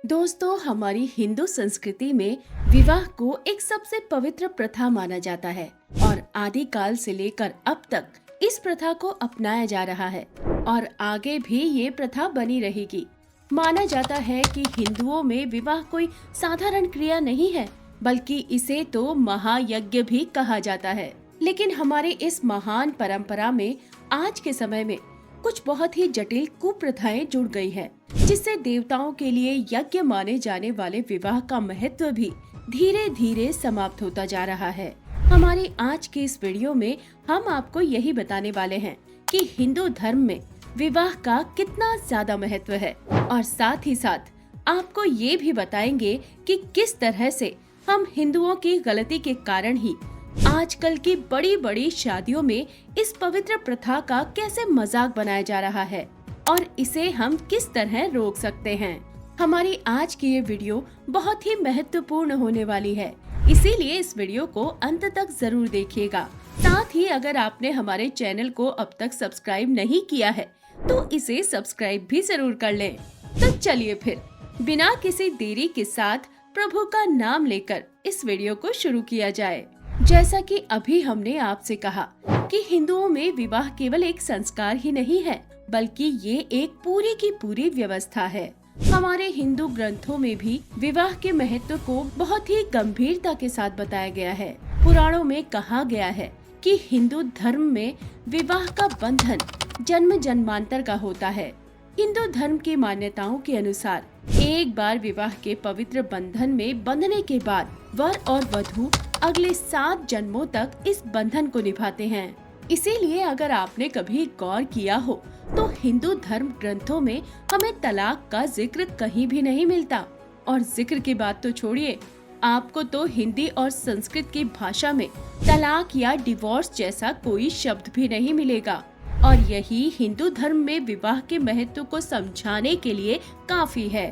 दोस्तों, हमारी हिंदू संस्कृति में विवाह को एक सबसे पवित्र प्रथा माना जाता है और आदिकाल से लेकर अब तक इस प्रथा को अपनाया जा रहा है और आगे भी ये प्रथा बनी रहेगी। माना जाता है कि हिंदुओं में विवाह कोई साधारण क्रिया नहीं है, बल्कि इसे तो महायज्ञ भी कहा जाता है। लेकिन हमारे इस महान परंपरा में आज के समय में कुछ बहुत ही जटिल कुप्रथाएं जुड़ गई है, जिससे देवताओं के लिए यज्ञ माने जाने वाले विवाह का महत्व भी धीरे धीरे समाप्त होता जा रहा है। हमारी आज की इस वीडियो में हम आपको यही बताने वाले हैं कि हिंदू धर्म में विवाह का कितना ज्यादा महत्व है और साथ ही साथ आपको ये भी बताएंगे कि किस तरह से हम हिंदुओं की गलती के कारण ही आजकल की बड़ी बड़ी शादियों में इस पवित्र प्रथा का कैसे मजाक बनाया जा रहा है और इसे हम किस तरह रोक सकते हैं। हमारी आज की ये वीडियो बहुत ही महत्वपूर्ण होने वाली है, इसीलिए इस वीडियो को अंत तक जरूर देखिएगा। साथ ही अगर आपने हमारे चैनल को अब तक सब्सक्राइब नहीं किया है तो इसे सब्सक्राइब भी जरूर कर लें। तो चलिए फिर बिना किसी देरी के साथ प्रभु का नाम लेकर इस वीडियो को शुरू किया जाए। जैसा कि अभी हमने आपसे कहा कि हिंदुओं में विवाह केवल एक संस्कार ही नहीं है, बल्कि ये एक पूरी की पूरी व्यवस्था है। हमारे हिंदू ग्रंथों में भी विवाह के महत्व को बहुत ही गंभीरता के साथ बताया गया है। पुराणों में कहा गया है कि हिंदू धर्म में विवाह का बंधन जन्म जन्मांतर का होता है। हिंदू धर्म की मान्यताओं के अनुसार एक बार विवाह के पवित्र बंधन में बंधने के बाद वर और वधू अगले 7 जन्मों तक इस बंधन को निभाते हैं। इसीलिए अगर आपने कभी गौर किया हो तो हिंदू धर्म ग्रंथों में हमें तलाक का जिक्र कहीं भी नहीं मिलता। और जिक्र की बात तो छोड़िए, आपको तो हिंदी और संस्कृत की भाषा में तलाक या डिवोर्स जैसा कोई शब्द भी नहीं मिलेगा। और यही हिंदू धर्म में विवाह के महत्व को समझाने के लिए काफी है।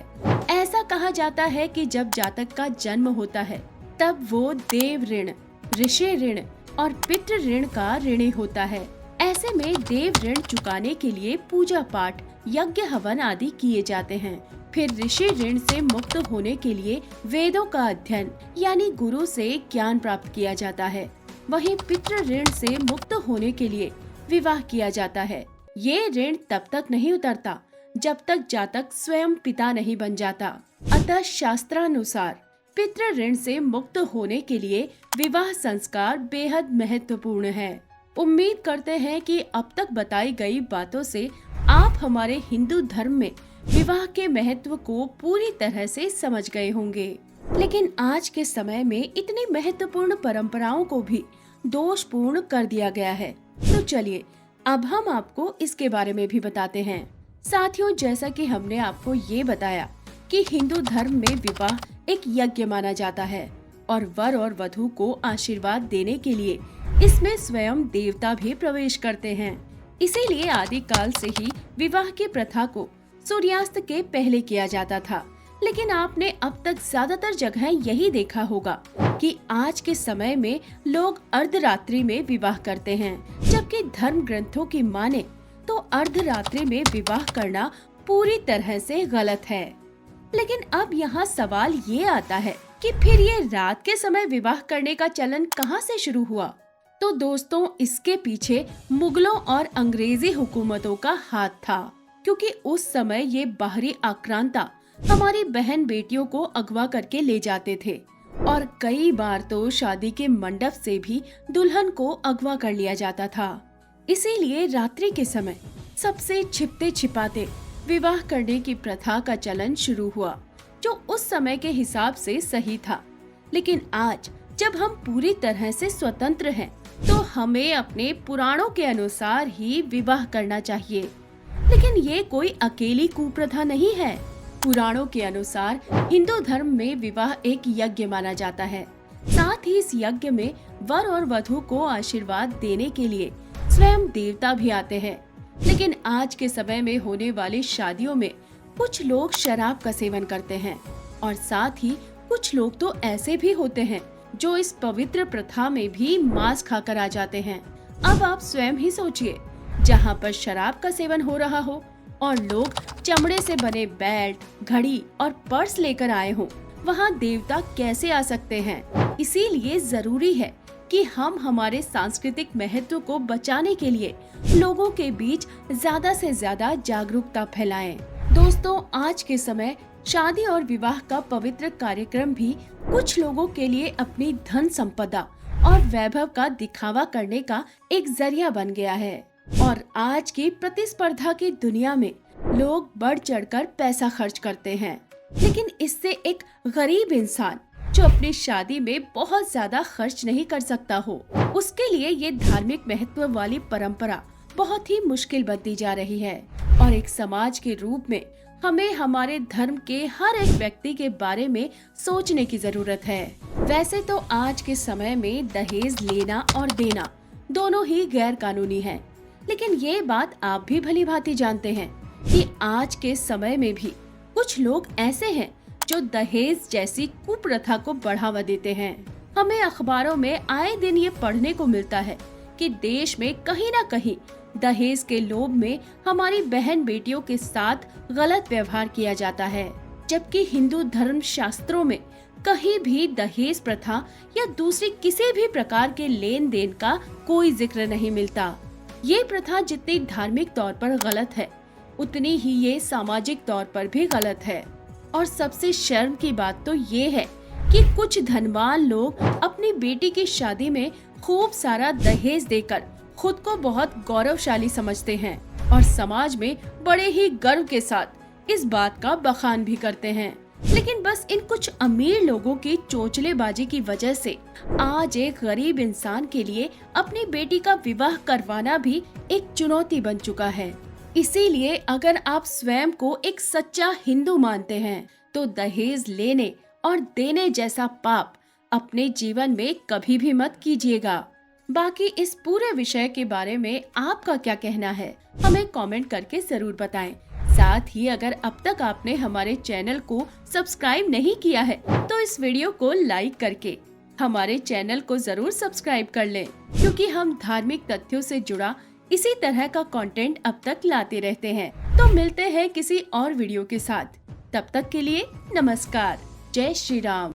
ऐसा कहा जाता है कि जब जातक का जन्म होता है तब वो देव ऋण, ऋषि ऋण और पितृ ऋण का ऋणी होता है। ऐसे में देव ऋण चुकाने के लिए पूजा पाठ, यज्ञ हवन आदि किए जाते हैं। फिर ऋषि ऋण से मुक्त होने के लिए वेदों का अध्ययन यानी गुरु से ज्ञान प्राप्त किया जाता है। वहीं पितृ ऋण से मुक्त होने के लिए विवाह किया जाता है। ये ऋण तब तक नहीं उतरता जब तक जातक स्वयं पिता नहीं बन जाता। अतः शास्त्रानुसार पितृ ऋण से मुक्त होने के लिए विवाह संस्कार बेहद महत्वपूर्ण है। उम्मीद करते हैं कि अब तक बताई गई बातों से आप हमारे हिंदू धर्म में विवाह के महत्व को पूरी तरह से समझ गए होंगे। लेकिन आज के समय में इतनी महत्वपूर्ण परंपराओं को भी दोषपूर्ण कर दिया गया है। तो चलिए अब हम आपको इसके बारे में भी बताते हैं। साथियों, जैसा कि हमने आपको ये बताया कि हिंदू धर्म में विवाह एक यज्ञ माना जाता है और वर और वधू को आशीर्वाद देने के लिए इसमें स्वयं देवता भी प्रवेश करते हैं। इसीलिए आदिकाल से ही विवाह की प्रथा को सूर्यास्त के पहले किया जाता था। लेकिन आपने अब तक ज्यादातर जगह यही देखा होगा कि आज के समय में लोग अर्धरात्रि में विवाह करते हैं, जबकि धर्म ग्रंथों की माने तो अर्धरात्रि में विवाह करना पूरी तरह से गलत है। लेकिन अब यहाँ सवाल ये आता है कि फिर ये रात के समय विवाह करने का चलन कहाँ से शुरू हुआ? तो दोस्तों, इसके पीछे मुगलों और अंग्रेजी हुकूमतों का हाथ था, क्योंकि उस समय ये बाहरी आक्रांता हमारी बहन बेटियों को अगवा करके ले जाते थे और कई बार तो शादी के मंडप से भी दुल्हन को अगवा कर लिया जाता था। इसीलिए रात्रि के समय सबसे छिपते छिपाते विवाह करने की प्रथा का चलन शुरू हुआ, जो उस समय के हिसाब से सही था। लेकिन आज जब हम पूरी तरह से स्वतंत्र हैं, तो हमें अपने पुराणों के अनुसार ही विवाह करना चाहिए। लेकिन ये कोई अकेली कुप्रथा नहीं है। पुराणों के अनुसार हिंदू धर्म में विवाह एक यज्ञ माना जाता है। साथ ही इस यज्ञ में वर और वधू को आशीर्वाद देने के लिए स्वयं देवता भी आते हैं। लेकिन आज के समय में होने वाली शादियों में कुछ लोग शराब का सेवन करते हैं और साथ ही कुछ लोग तो ऐसे भी होते हैं जो इस पवित्र प्रथा में भी मांस खाकर आ जाते हैं। अब आप स्वयं ही सोचिए, जहाँ पर शराब का सेवन हो रहा हो और लोग चमड़े से बने बेल्ट, घड़ी और पर्स लेकर आए हों, वहाँ देवता कैसे आ सकते हैं? इसीलिए जरूरी है कि हम हमारे सांस्कृतिक महत्व को बचाने के लिए लोगों के बीच ज्यादा से ज्यादा जागरूकता फैलाएं। दोस्तों, आज के समय शादी और विवाह का पवित्र कार्यक्रम भी कुछ लोगों के लिए अपनी धन संपदा और वैभव का दिखावा करने का एक जरिया बन गया है। और आज की प्रतिस्पर्धा की दुनिया में लोग बढ़ चढ़कर पैसा खर्च करते हैं, लेकिन इससे एक गरीब इंसान जो अपनी शादी में बहुत ज्यादा खर्च नहीं कर सकता हो, उसके लिए ये धार्मिक महत्व वाली परंपरा बहुत ही मुश्किल बनती जा रही है। और एक समाज के रूप में हमें हमारे धर्म के हर एक व्यक्ति के बारे में सोचने की जरूरत है। वैसे तो आज के समय में दहेज लेना और देना दोनों ही गैर कानूनी है, लेकिन ये बात आप भी भली भांति जानते हैं कि आज के समय में भी कुछ लोग ऐसे हैं जो दहेज जैसी कुप्रथा को बढ़ावा देते हैं। हमें अखबारों में आए दिन ये पढ़ने को मिलता है कि देश में कहीं न कहीं दहेज के लोभ में हमारी बहन बेटियों के साथ गलत व्यवहार किया जाता है, जबकि हिंदू धर्म शास्त्रों में कहीं भी दहेज प्रथा या दूसरी किसी भी प्रकार के लेन देन का कोई जिक्र नहीं मिलता। ये प्रथा जितनी धार्मिक तौर पर गलत है, उतनी ही ये सामाजिक तौर पर भी गलत है। और सबसे शर्म की बात तो ये है कि कुछ धनवान लोग अपनी बेटी की शादी में खूब सारा दहेज देकर खुद को बहुत गौरवशाली समझते हैं और समाज में बड़े ही गर्व के साथ इस बात का बखान भी करते हैं। लेकिन बस इन कुछ अमीर लोगों की चोंचलेबाजी की वजह से आज एक गरीब इंसान के लिए अपनी बेटी का विवाह करवाना भी एक चुनौती बन चुका है। इसीलिए अगर आप स्वयं को एक सच्चा हिंदू मानते हैं तो दहेज लेने और देने जैसा पाप अपने जीवन में कभी भी मत कीजिएगा। बाकी इस पूरे विषय के बारे में आपका क्या कहना है, हमें कमेंट करके जरूर बताएं। साथ ही अगर अब तक आपने हमारे चैनल को सब्सक्राइब नहीं किया है तो इस वीडियो को लाइक करके हमारे चैनल को जरूर सब्सक्राइब कर लें, क्योंकि हम धार्मिक तथ्यों से जुड़ा इसी तरह का कंटेंट अब तक लाते रहते हैं। तो मिलते हैं किसी और वीडियो के साथ, तब तक के लिए नमस्कार। जय श्री राम।